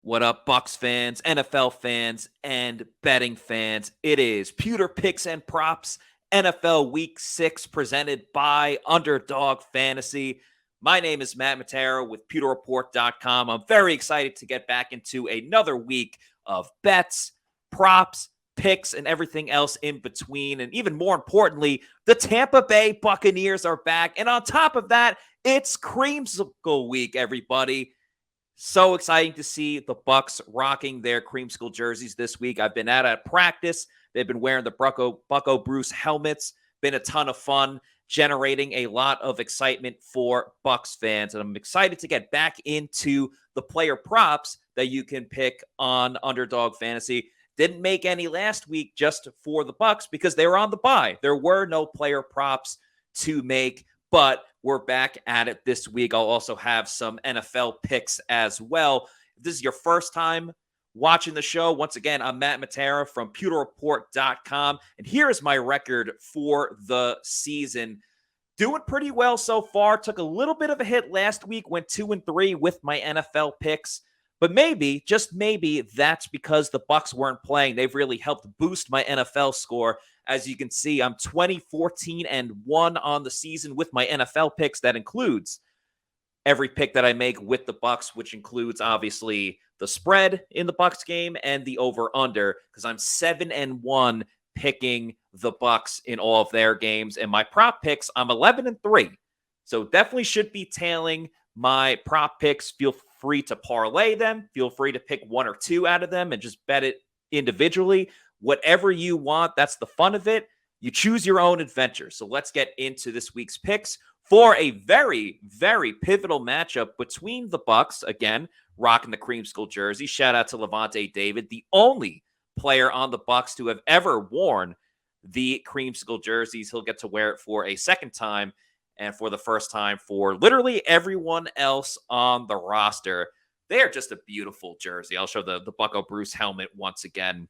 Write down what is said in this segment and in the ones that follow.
What up, Bucs fans, NFL fans, and betting fans? It is Pewter Picks and Props, NFL Week 6, presented by Underdog Fantasy. My name is Matt Matera with PewterReport.com. I'm very excited to get back into another week of bets, props, picks, and everything else in between. And even more importantly, the Tampa Bay Buccaneers are back. And on top of that, it's Creamsicle Week, everybody. So exciting to see the Bucs rocking their Creamsicle jerseys this week. I've been at practice. They've been wearing the Bucco Bruce helmets. Been a ton of fun, generating a lot of excitement for Bucs fans. And I'm excited to get back into the player props that you can pick on Underdog Fantasy. Didn't make any last week just for the Bucs because they were on the bye. There were no player props to make, but we're back at it this week. I'll also have some NFL picks as well. If this is your first time watching the show, once again, I'm Matt Matera from PewterReport.com, and here is my record for the season. Doing pretty well so far. Took a little bit of a hit last week, went 2-3 with my NFL picks. But maybe, just maybe, that's because the Bucs weren't playing. They've really helped boost my NFL score. As you can see, I'm 20-14-1 on the season with my NFL picks. That includes every pick that I make with the Bucs, which includes obviously the spread in the Bucs game and the over/under, because I'm 7-1 picking the Bucs in all of their games. And my prop picks, I'm 11-3. So definitely should be tailing my prop picks. Feel free to parlay them. Feel free to pick one or two out of them and just bet it individually. Whatever you want, that's the fun of it. You choose your own adventure. So let's get into this week's picks for a very, very pivotal matchup between the Bucs, again, rocking the Creamsicle jersey. Shout out to Levante David, the only player on the Bucs to have ever worn the Creamsicle jerseys. He'll get to wear it for a second time and for the first time for literally everyone else on the roster. They are just a beautiful jersey. I'll show the Bucco Bruce helmet once again.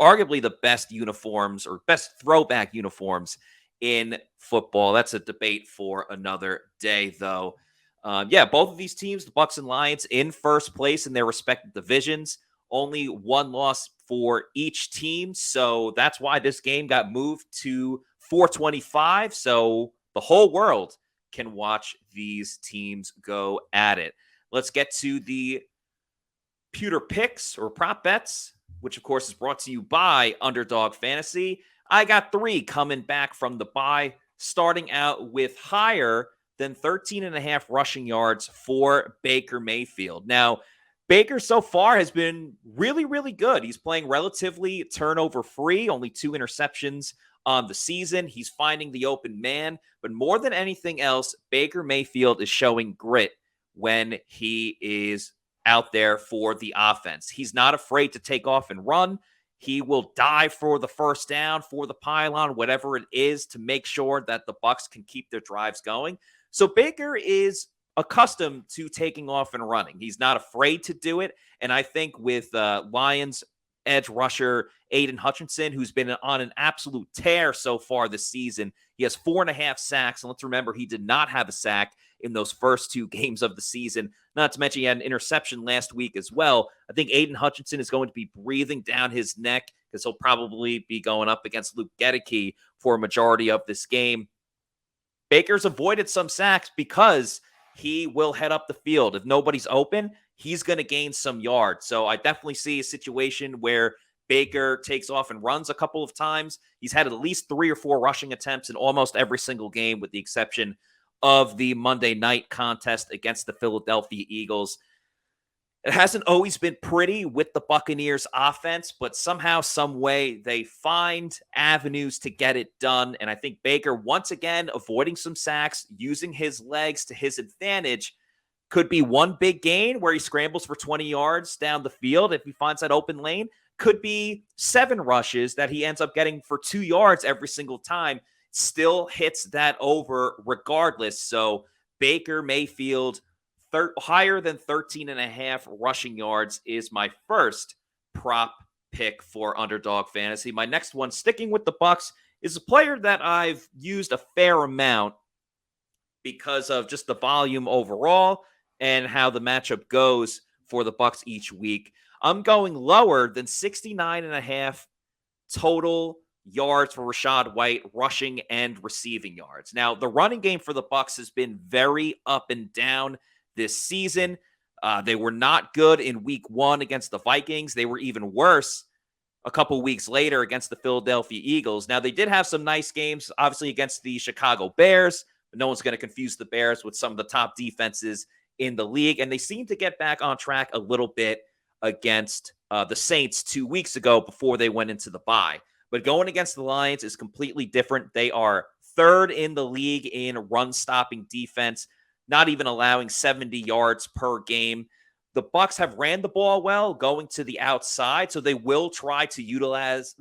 Arguably the best uniforms or best throwback uniforms in football. That's a debate for another day, though. Both of these teams, the Bucs and Lions, in first place in their respective divisions. Only one loss for each team. So that's why this game got moved to 425. So the whole world can watch these teams go at it. Let's get to the Pewter picks or prop bets, which of course is brought to you by Underdog Fantasy. I got three coming back from the bye, starting out with higher than 13.5 rushing yards for Baker Mayfield. Now, Baker so far has been really, really good. He's playing relatively turnover-free, only 2 interceptions on the season. He's finding the open man, but more than anything else, Baker Mayfield is showing grit when he is out there for the offense. He's not afraid to take off and run. He will dive for the first down, for the pylon, whatever it is, to make sure that the Bucs can keep their drives going. So Baker is accustomed to taking off and running. He's not afraid to do it. And I think with Lions edge rusher Aiden Hutchinson, who's been on an absolute tear so far this season, he has 4.5 sacks. And let's remember, he did not have a sack in those first 2 games of the season. Not to mention he had an interception last week as well. I think Aiden Hutchinson is going to be breathing down his neck because he'll probably be going up against Luke Gedeke for a majority of this game. Baker's avoided some sacks because he will head up the field. If nobody's open, he's going to gain some yards. So I definitely see a situation where Baker takes off and runs a couple of times. He's had at least 3 or 4 rushing attempts in almost every single game, with the exception of the Monday night contest against the Philadelphia Eagles. It hasn't always been pretty with the Buccaneers offense, but somehow, some way, they find avenues to get it done. And I think Baker, once again, avoiding some sacks, using his legs to his advantage, could be one big gain where he scrambles for 20 yards down the field if he finds that open lane. Could be 7 rushes that he ends up getting for 2 yards every single time. Still hits that over regardless. So Baker Mayfield, higher than 13.5 rushing yards is my first prop pick for Underdog Fantasy. My next one, sticking with the Bucs, is a player that I've used a fair amount because of just the volume overall and how the matchup goes for the Bucs each week. I'm going lower than 69.5 total yards for Rachaad White, rushing and receiving yards. Now, the running game for the Bucs has been very up and down this season. They were not good in week 1 against the Vikings. They were even worse a couple weeks later against the Philadelphia Eagles. Now, they did have some nice games, obviously, against the Chicago Bears. But no one's going to confuse the Bears with some of the top defenses in the league. And they seem to get back on track a little bit against the Saints 2 weeks ago before they went into the bye. But going against the Lions is completely different. They are third in the league in run-stopping defense, not even allowing 70 yards per game. The Bucs have ran the ball well, going to the outside, so they will try to utilize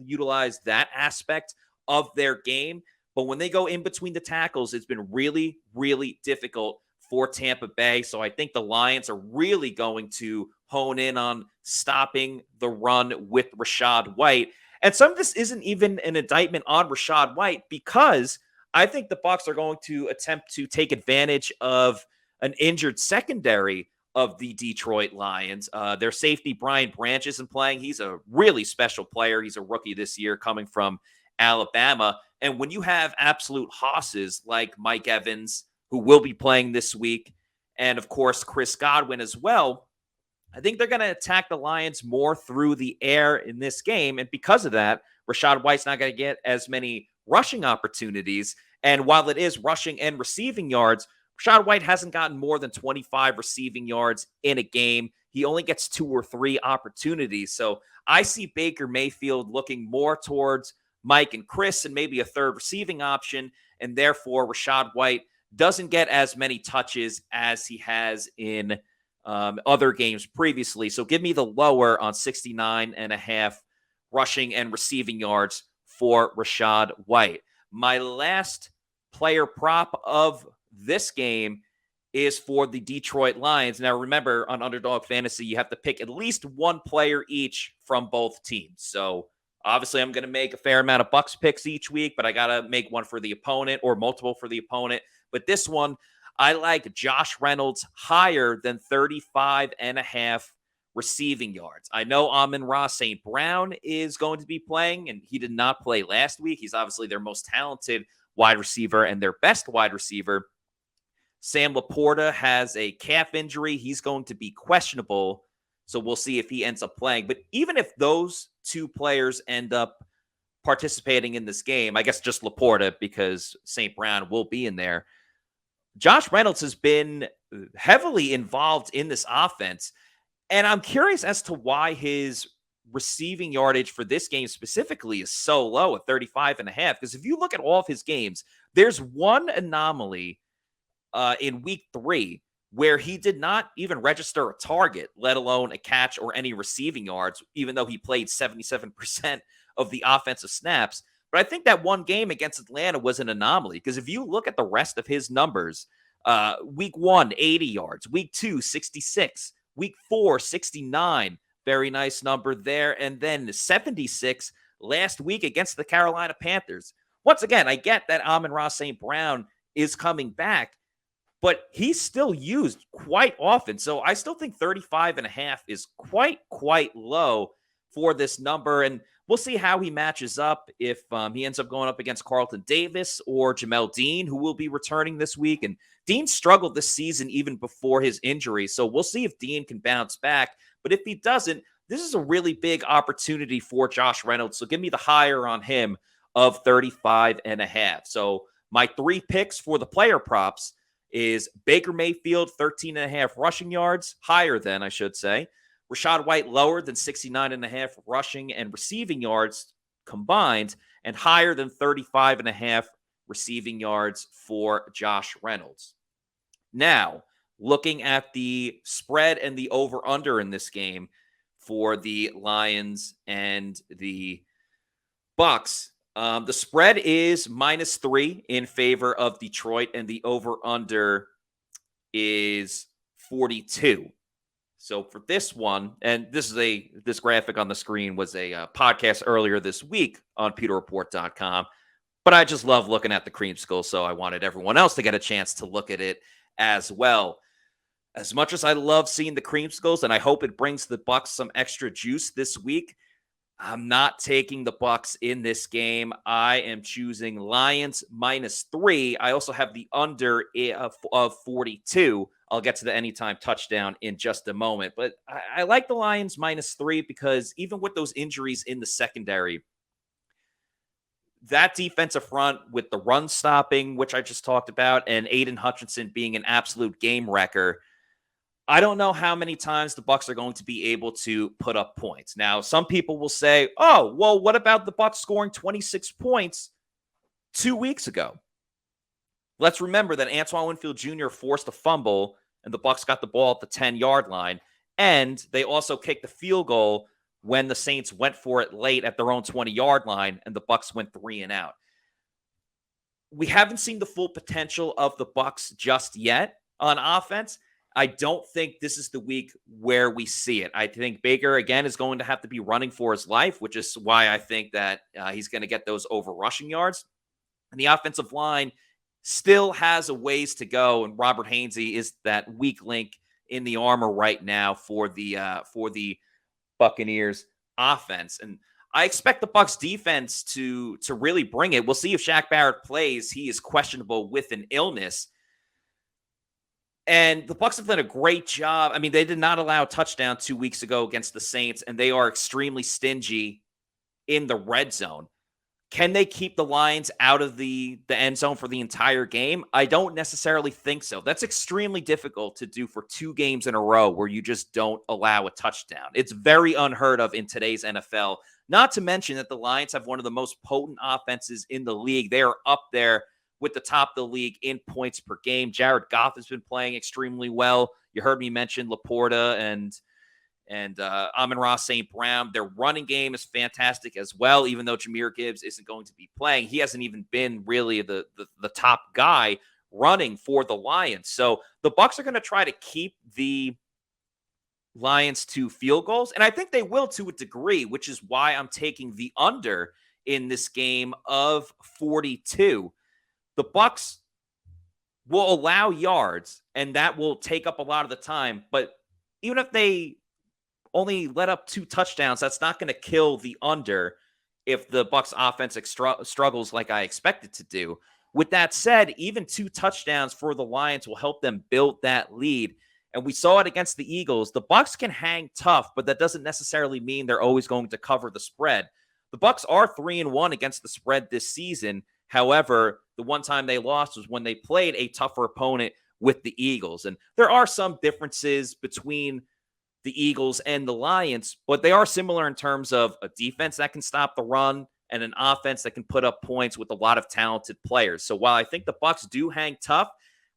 that aspect of their game. But when they go in between the tackles, it's been really, really difficult for Tampa Bay. So I think the Lions are really going to hone in on stopping the run with Rachaad White. And some of this isn't even an indictment on Rachaad White, because I think the Bucs are going to attempt to take advantage of an injured secondary of the Detroit Lions. Their safety, Brian Branch, isn't playing. He's a really special player. He's a rookie this year coming from Alabama. And when you have absolute hosses like Mike Evans, who will be playing this week, and of course Chris Godwin as well, I think they're going to attack the Lions more through the air in this game. And because of that, Rachaad White's not going to get as many rushing opportunities. And while it is rushing and receiving yards, Rachaad White hasn't gotten more than 25 receiving yards in a game. He only gets 2 or 3 opportunities. So I see Baker Mayfield looking more towards Mike and Chris and maybe a third receiving option. And therefore, Rachaad White doesn't get as many touches as he has in other games previously. So give me the lower on 69.5 rushing and receiving yards for Rachaad White. My last player prop of this game is for the Detroit Lions. Now, remember, on Underdog Fantasy, you have to pick at least one player each from both teams. So obviously, I'm going to make a fair amount of Bucs picks each week, but I got to make one for the opponent or multiple for the opponent. But this one, I like Josh Reynolds higher than 35.5 receiving yards. I know Amon-Ra St. Brown is going to be playing, and he did not play last week. He's obviously their most talented wide receiver and their best wide receiver. Sam Laporta has a calf injury. He's going to be questionable, so we'll see if he ends up playing. But even if those two players end up participating in this game, I guess just Laporta because St. Brown will be in there, Josh Reynolds has been heavily involved in this offense. And I'm curious as to why his receiving yardage for this game specifically is so low at 35.5. Because if you look at all of his games, there's one anomaly in week 3 where he did not even register a target, let alone a catch or any receiving yards, even though he played 77% of the offensive snaps. But I think that one game against Atlanta was an anomaly, because if you look at the rest of his numbers, week 1, 80 yards, week 2, 66, week 4, 69, very nice number there, and then 76 last week against the Carolina Panthers. Once again, I get that Amon-Ra St. Brown is coming back, but he's still used quite often. So I still think 35.5 is quite low for this number. And we'll see how he matches up if he ends up going up against Carlton Davis or Jamel Dean, who will be returning this week. And Dean struggled this season even before his injury. So we'll see if Dean can bounce back. But if he doesn't, this is a really big opportunity for Josh Reynolds. So give me the higher on him of 35.5. So my 3 picks for the player props is Baker Mayfield, 13.5 rushing yards, higher than, I should say. Rachaad White lower than 69.5 rushing and receiving yards combined, and higher than 35.5 receiving yards for Josh Reynolds. Now, looking at the spread and the over-under in this game for the Lions and the Bucs, the spread is -3 in favor of Detroit, and the over-under is 42. So for this one, and this graphic on the screen was a podcast earlier this week on PewterReport.com, but I just love looking at the Creamsicle, so I wanted everyone else to get a chance to look at it as well. As much as I love seeing the creamsicles, and I hope it brings the Bucs some extra juice this week, I'm not taking the Bucs in this game. I am choosing Lions -3. I also have the under of 42. I'll get to the anytime touchdown in just a moment. But I like the Lions -3 because even with those injuries in the secondary, that defensive front with the run stopping, which I just talked about, and Aiden Hutchinson being an absolute game wrecker, I don't know how many times the Bucs are going to be able to put up points. Now, some people will say, "Oh, well, what about the Bucs scoring 26 points 2 weeks ago?" Let's remember that Antoine Winfield Jr. forced a fumble and the Bucs got the ball at the 10-yard line, and they also kicked the field goal when the Saints went for it late at their own 20-yard line and the Bucs went 3 and out. We haven't seen the full potential of the Bucs just yet on offense. I don't think this is the week where we see it. I think Baker, again, is going to have to be running for his life, which is why I think that he's going to get those over rushing yards. And the offensive line still has a ways to go, and Robert Hainsey is that weak link in the armor right now for the Buccaneers offense. And I expect the Bucs defense to really bring it. We'll see if Shaq Barrett plays. He is questionable with an illness. And the Bucs have done a great job. I mean, they did not allow a touchdown 2 weeks ago against the Saints, and they are extremely stingy in the red zone. Can they keep the Lions out of the end zone for the entire game? I don't necessarily think so. That's extremely difficult to do for 2 games in a row where you just don't allow a touchdown. It's very unheard of in today's NFL. Not to mention that the Lions have one of the most potent offenses in the league. They are up there with the top of the league in points per game. Jared Goff has been playing extremely well. You heard me mention Laporta and Amon-Ra St. Brown. Their running game is fantastic as well, even though Jahmyr Gibbs isn't going to be playing. He hasn't even been really the top guy running for the Lions. So the Bucs are going to try to keep the Lions to field goals, and I think they will to a degree, which is why I'm taking the under in this game of 42. The Bucs will allow yards, and that will take up a lot of the time. But even if they only let up 2 touchdowns, that's not going to kill the under if the Bucs offense struggles like I expect it to do. With that said, even 2 touchdowns for the Lions will help them build that lead. And we saw it against the Eagles. The Bucs can hang tough, but that doesn't necessarily mean they're always going to cover the spread. The Bucs are 3-1 against the spread this season. However, the one time they lost was when they played a tougher opponent with the Eagles. And there are some differences between the Eagles and the Lions, but they are similar in terms of a defense that can stop the run and an offense that can put up points with a lot of talented players. So while I think the Bucs do hang tough,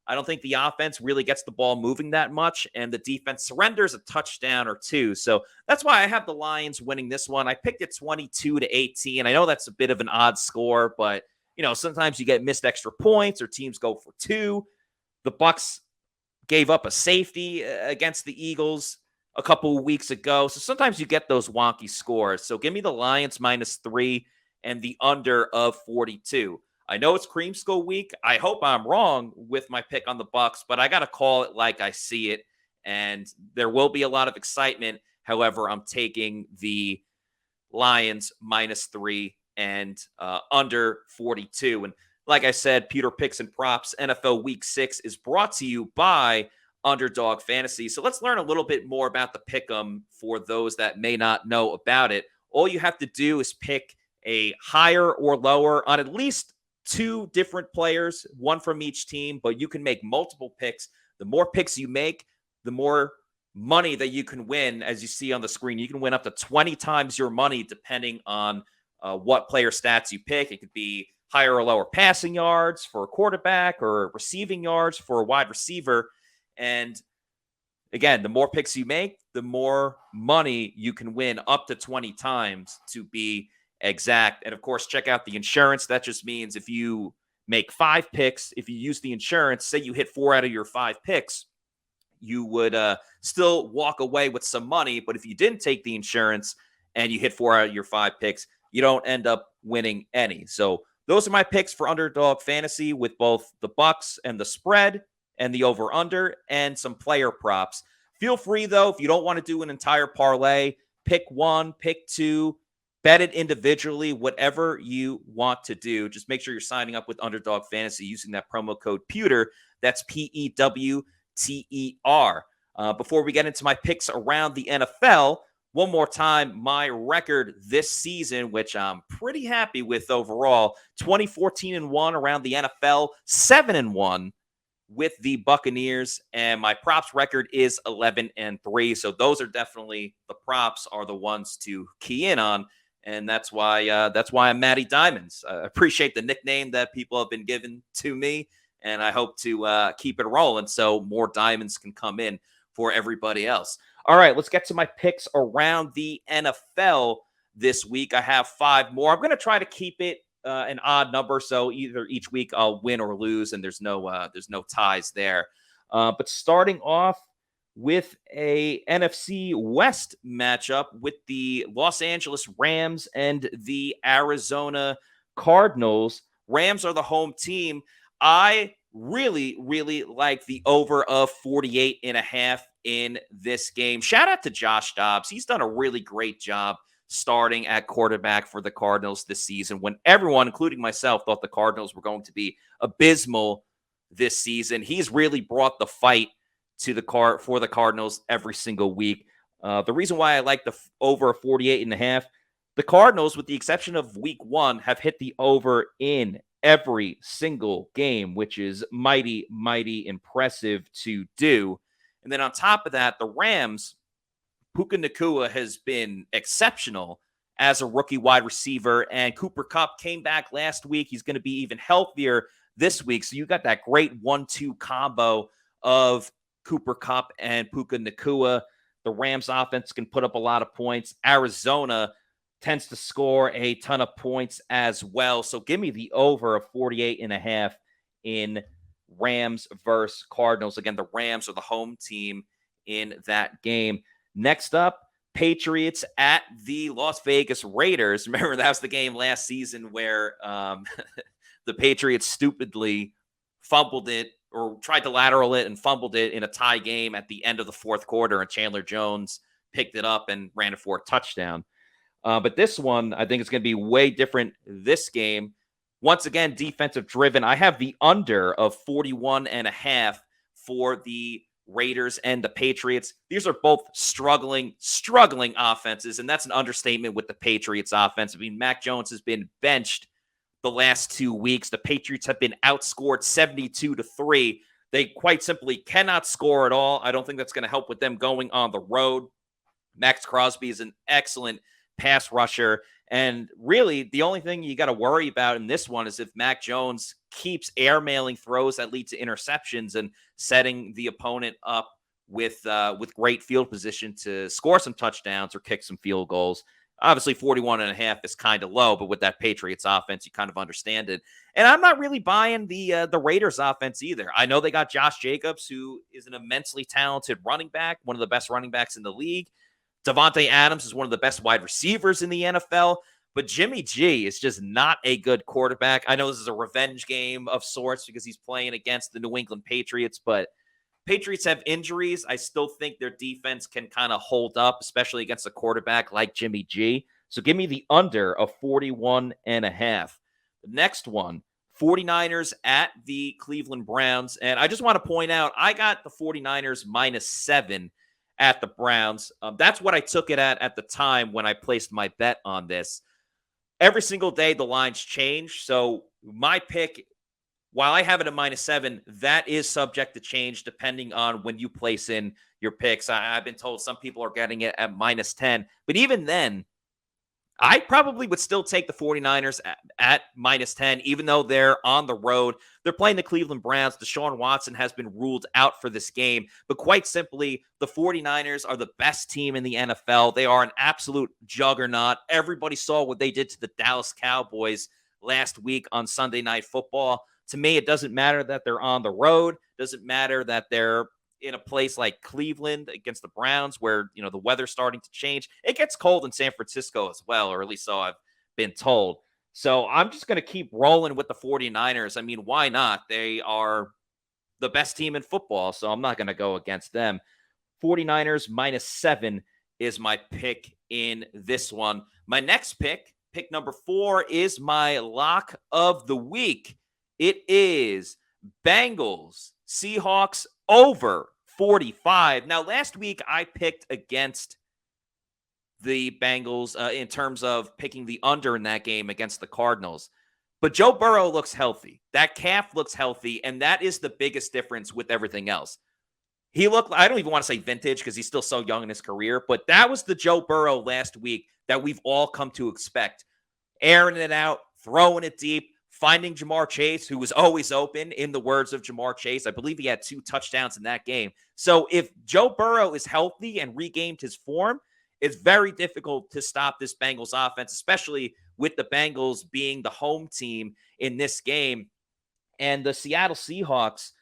I don't think the offense really gets the ball moving that much, and the defense surrenders a touchdown or 2. So that's why I have the Lions winning this one. I picked it 22-18. I know that's a bit of an odd score, but sometimes you get missed extra points or teams go for 2. The Bucs gave up a safety against the Eagles a couple of weeks ago. So sometimes you get those wonky scores. So give me the Lions -3 and the under of 42. I know it's Creamsicle week. I hope I'm wrong with my pick on the Bucs, but I got to call it like I see it. And there will be a lot of excitement. However, I'm taking the Lions -3 and under 42. And like I said, Pewter Picks and Props, NFL Week 6 is brought to you by Underdog Fantasy. So let's learn a little bit more about the pick'em for those that may not know about it. All you have to do is pick a higher or lower on at least 2 different players, one from each team, but you can make multiple picks. The more picks you make, the more money that you can win. As you see on the screen, you can win up to 20 times your money depending on what player stats you pick. It could be higher or lower passing yards for a quarterback or receiving yards for a wide receiver. And again, the more picks you make, the more money you can win, up to 20 times to be exact. And of course, check out the insurance. That just means if you make 5 picks, if you use the insurance, say you hit 4 out of your 5 picks, you would still walk away with some money. But if you didn't take the insurance and you hit 4 out of your 5 picks, you don't end up winning any. So those are my picks for Underdog Fantasy with both the Bucs and the spread. and the over-under, and some player props. Feel free, though, if you don't want to do an entire parlay, pick one, pick two, bet it individually, whatever you want to do. Just make sure you're signing up with Underdog Fantasy using that promo code Pewter. That's Pewter. Before we get into my picks around the NFL, one more time, my record this season, which I'm pretty happy with overall, 20-14-1 around the NFL, 7-1 with the Buccaneers, and my props record is 11-3. So those are definitely the props are the ones to key in on, and that's why I'm Matty Diamonds. I appreciate the nickname that people have been given to me, and I hope to keep it rolling so more diamonds can come in for everybody else. All right, let's get to my picks around the NFL this week. I have 5 more. I'm going to try to keep it an odd number, so either each week I'll win or lose, and there's no ties there. But starting off with a NFC West matchup with the Los Angeles Rams and the Arizona Cardinals. Rams are the home team. I really, really like the over of 48.5 in this game. Shout out to Josh Dobbs. He's done a really great job starting at quarterback for the Cardinals this season when everyone, including myself, thought the Cardinals were going to be abysmal this season. He's really brought the fight to for the Cardinals every single week. The reason why I like the over 48.5, the Cardinals, with the exception of week 1, have hit the over in every single game, which is mighty, mighty impressive to do. And then on top of that, the Rams, Puka Nacua has been exceptional as a rookie wide receiver, and Cooper Kupp came back last week. He's going to be even healthier this week. So you got that great 1-2 combo of Cooper Kupp and Puka Nacua. The Rams offense can put up a lot of points. Arizona tends to score a ton of points as well. So give me the over of 48.5 in Rams versus Cardinals. Again, the Rams are the home team in that game. Next up, Patriots at the Las Vegas Raiders. Remember, that was the game last season where the Patriots stupidly fumbled it or tried to lateral it and fumbled it in a tie game at the end of the fourth quarter, and Chandler Jones picked it up and ran it for a touchdown. But this one, I think it's going to be way different this game. Once again, defensive driven. I have the under of 41.5 for the Raiders and the Patriots. These are both struggling offenses, and that's an understatement with the Patriots offense. I mean, Mac Jones has been benched the last 2 weeks. The Patriots have been outscored 72-3. They quite simply cannot score at all. I don't think that's going to help with them going on the road. Max Crosby is an excellent pass rusher, and really the only thing you got to worry about in this one is if Mac Jones keeps airmailing throws that lead to interceptions and setting the opponent up with great field position to score some touchdowns or kick some field goals. Obviously 41.5 is kind of low, but with that Patriots offense, you kind of understand it. And I'm not really buying the Raiders offense either. I know they got Josh Jacobs, who is an immensely talented running back, one of the best running backs in the league. Devontae Adams is one of the best wide receivers in the NFL, but Jimmy G is just not a good quarterback. I know this is a revenge game of sorts because he's playing against the New England Patriots, but Patriots have injuries. I still think their defense can kind of hold up, especially against a quarterback like Jimmy G. So give me the under of 41.5. The next one, 49ers at the Cleveland Browns. And I just want to point out, I got the 49ers -7 at the Browns. That's what I took it at the time when I placed my bet on this. Every single day, the lines change. So my pick, while I have it at -7, that is subject to change depending on when you place in your picks. I've been told some people are getting it at -10. But even then, I probably would still take the 49ers at -10, even though they're on the road. They're playing the Cleveland Browns. Deshaun Watson has been ruled out for this game. But quite simply, the 49ers are the best team in the NFL. They are an absolute juggernaut. Everybody saw what they did to the Dallas Cowboys last week on Sunday Night Football. To me, it doesn't matter that they're on the road. It doesn't matter that they're in a place like Cleveland against the Browns where, the weather's starting to change. It gets cold in San Francisco as well, or at least so I've been told. So I'm just going to keep rolling with the 49ers. I mean, why not? They are the best team in football, so I'm not going to go against them. 49ers -7 is my pick in this one. My next pick number 4, is my lock of the week. It is Bengals Seahawks over 45. Now, last week I picked against the Bengals in terms of picking the under in that game against the Cardinals. But Joe Burrow looks healthy. That calf looks healthy, and that is the biggest difference with everything else. He looked, I don't even want to say vintage because he's still so young in his career, but that was the Joe Burrow last week that we've all come to expect. Airing it out, throwing it deep, finding Jamar Chase, who was always open, in the words of Jamar Chase. I believe he had 2 touchdowns in that game. So if Joe Burrow is healthy and regained his form, it's very difficult to stop this Bengals offense, especially with the Bengals being the home team in this game. And the Seattle Seahawks,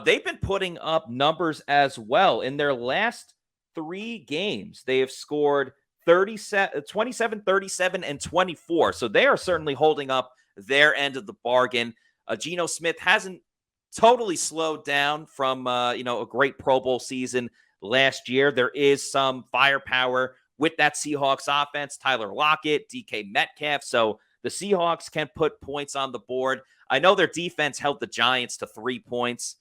they've been putting up numbers as well. In their last 3 games, they have scored 27, 37, and 24. So they are certainly holding up their end of the bargain. Geno Smith hasn't totally slowed down from a great Pro Bowl season last year. There is some firepower with that Seahawks offense. Tyler Lockett, DK Metcalf. So the Seahawks can put points on the board. I know their defense held the Giants to 3 points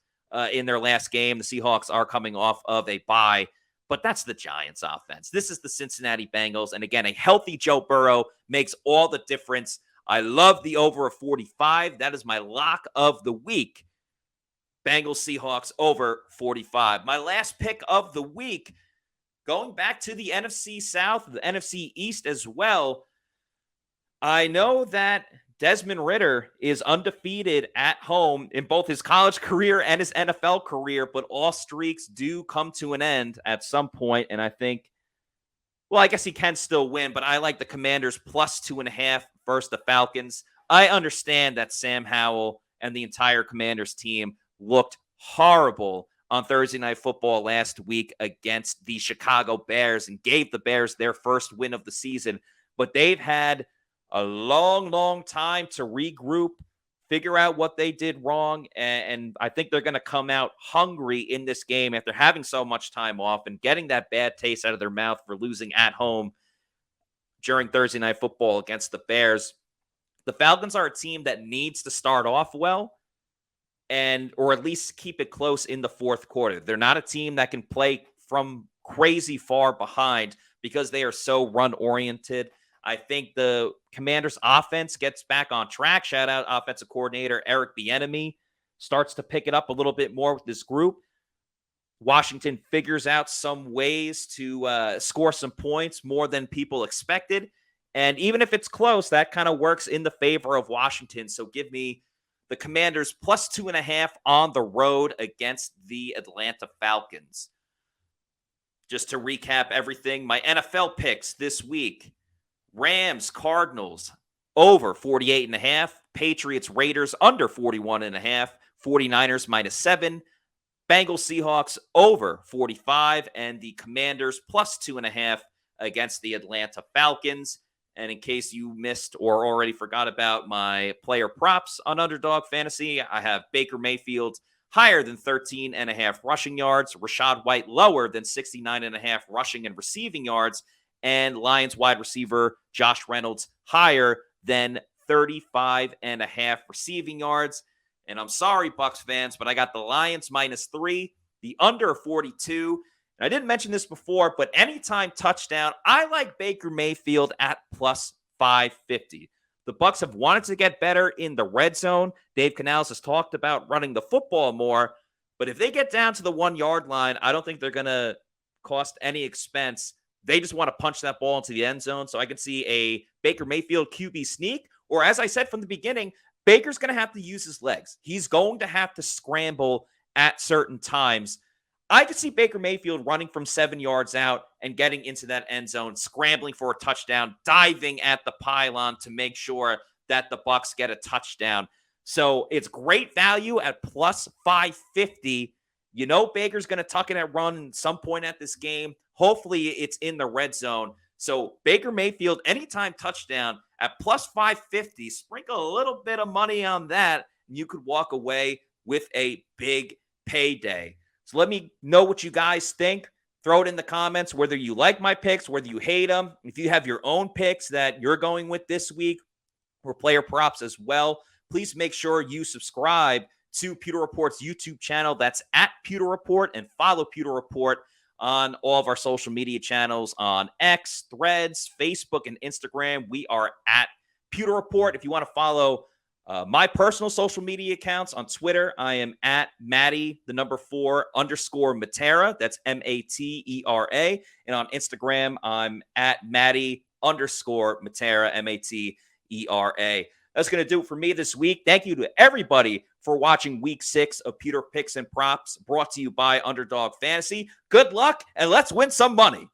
in their last game. The Seahawks are coming off of a bye, but that's the Giants offense. This is the Cincinnati Bengals. And again, a healthy Joe Burrow makes all the difference. I love the over of 45. That is my lock of the week. Bengals Seahawks over 45. My last pick of the week, going back to the NFC South, the NFC East as well. I know that Desmond Ridder is undefeated at home in both his college career and his NFL career, but all streaks do come to an end at some point. And I think, well, I guess he can still win, but I like the Commanders +2.5 versus the Falcons. I understand that Sam Howell and the entire Commanders team looked horrible on Thursday Night Football last week against the Chicago Bears and gave the Bears their first win of the season. But they've had a long time to regroup, figure out what they did wrong, and I think they're going to come out hungry in this game after having so much time off and getting that bad taste out of their mouth for losing at home during Thursday Night Football against the Bears. The Falcons are a team that needs to start off well, or at least keep it close in the fourth quarter. They're not a team that can play from crazy far behind because they are so run-oriented. I think the Commanders' offense gets back on track. Shout out offensive coordinator Eric Bieniemy. Starts to pick it up a little bit more with this group. Washington figures out some ways to score some points more than people expected. And even if it's close, that kind of works in the favor of Washington. So give me the Commanders +2.5 on the road against the Atlanta Falcons. Just to recap everything, my NFL picks this week: Rams, Cardinals, over 48.5. Patriots, Raiders, under 41.5. 49ers, -7. Bengals, Seahawks, over 45. And the Commanders, +2.5 against the Atlanta Falcons. And in case you missed or already forgot about my player props on Underdog Fantasy, I have Baker Mayfield higher than 13.5 rushing yards, Rachaad White lower than 69.5 rushing and receiving yards, and Lions wide receiver Josh Reynolds higher than 35.5 receiving yards. And I'm sorry, Bucs fans, but I got the Lions -3, the under 42. And I didn't mention this before, but anytime touchdown, I like Baker Mayfield at +550. The Bucs have wanted to get better in the red zone. Dave Canales has talked about running the football more, but if they get down to the 1-yard line, I don't think they're going to cost any expense. They just want to punch that ball into the end zone. So I can see a Baker Mayfield QB sneak, or as I said from the beginning, Baker's going to have to use his legs. He's going to have to scramble at certain times. I could see Baker Mayfield running from 7 yards out and getting into that end zone, scrambling for a touchdown, diving at the pylon to make sure that the Bucs get a touchdown. So it's great value at +550. You know Baker's going to tuck in and run at some point at this game. Hopefully it's in the red zone. So Baker Mayfield, anytime touchdown at +550, sprinkle a little bit of money on that, and you could walk away with a big payday. So let me know what you guys think. Throw it in the comments, whether you like my picks, whether you hate them. If you have your own picks that you're going with this week, or player props as well, please make sure you subscribe to Pewter Report's YouTube channel. That's at Pewter Report, and follow Pewter Report on all of our social media channels on X, Threads, Facebook, and Instagram. We are at Pewter Report. If you want to follow my personal social media accounts on Twitter, I am at Matty, the number 4 _, Matera. That's Matera. And on Instagram, I'm at Matty _ Matera, Matera. That's going to do it for me this week. Thank you to everybody for watching week 6 of Pewter Picks and Props, brought to you by Underdog Fantasy. Good luck, and let's win some money.